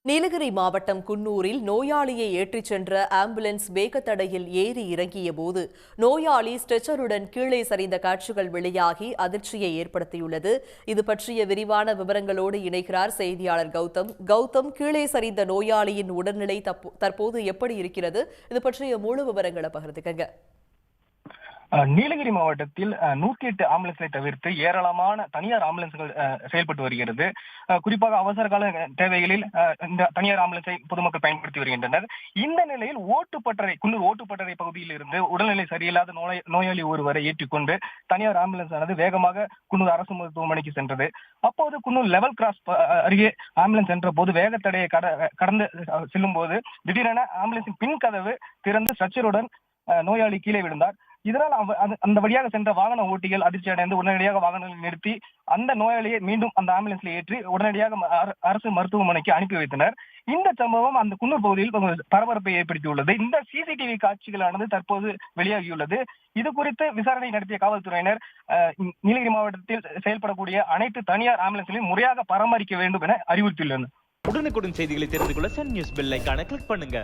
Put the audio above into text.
நீலகிரி மாவட்டம் குன்னூரில் நோயாளியை ஏற்றிச் சென்ற ஆம்புலன்ஸ் வேகத்தடையில் ஏறி இறங்கிய போது நோயாளி ஸ்ட்ரெச்சருடன் கீழே சரிந்த காட்சிகள் வெளியாகி அதிர்ச்சியை ஏற்படுத்தியுள்ளது. இது பற்றிய விரிவான விவரங்களோடு இணைகிறார் செய்தியாளர் கௌதம், கீழே சரிந்த நோயாளியின் உடல்நிலை தற்போது எப்படி இருக்கிறது? இது பற்றிய முழு விவரங்களை பகிர்ந்துக்கங்க. நீலகிரி மாவட்டத்தில் 108 ஆம்புலன்ஸை தவிர்த்து ஏராளமான தனியார் ஆம்புலன்ஸ்கள் செயல்பட்டு வருகிறது. குறிப்பாக அவசர கால தேவைகளில் இந்த தனியார் ஆம்புலன்ஸை பொதுமக்கள் பயன்படுத்தி வருகின்றனர். இந்த நிலையில் குன்னூர் ஓட்டுப்பட்டறை பகுதியில் இருந்து உடல்நிலை சரியில்லாத நோயாளி ஒருவரை ஏற்றிக்கொண்டு தனியார் ஆம்புலன்ஸ் ஆனது வேகமாக குன்னூர் அரசு மருத்துவமனைக்கு சென்றது. அப்போது குன்னூர் லெவல் கிராஸ் அருகே ஆம்புலன்ஸ் சென்ற போது வேகத்தடையை கடந்து செல்லும் போது திடீரென ஆம்புலன்ஸின் பின் கதவு திறந்து ஸ்ட்ரெச்சருடன் நோயாளி கீழே விழுந்தார். இதனால் அந்த வழியாக சென்ற வாகன ஓட்டிகள் அதிர்ச்சி அடைந்து உடனடியாக வாகனங்களை நிறுத்தி அந்த நோயாளியை மீண்டும் அந்த ஆம்புலன்ஸ்ல ஏற்றி உடனடியாக அரசு மருத்துவமனைக்கு அனுப்பி வைத்தனர். இந்த சம்பவம் அந்த குன்னூர் பகுதியில் பரபரப்பை ஏற்படுத்தியுள்ளது. இந்த சிசிடிவி காட்சிகளானது தற்போது வெளியாகியுள்ளது. இது குறித்து விசாரணை நடத்திய காவல்துறையினர் நீலகிரி மாவட்டத்தில் செயல்படக்கூடிய அனைத்து தனியார் ஆம்புலன்ஸ்களையும் முறையாக பராமரிக்க வேண்டும் என அறிவுறுத்தியுள்ளனர். உடனுக்குடன் செய்திகளை தெரிந்து கொள்ள சன் நியூஸ் பெல் ஐகானை கிளிக் பண்ணுங்க.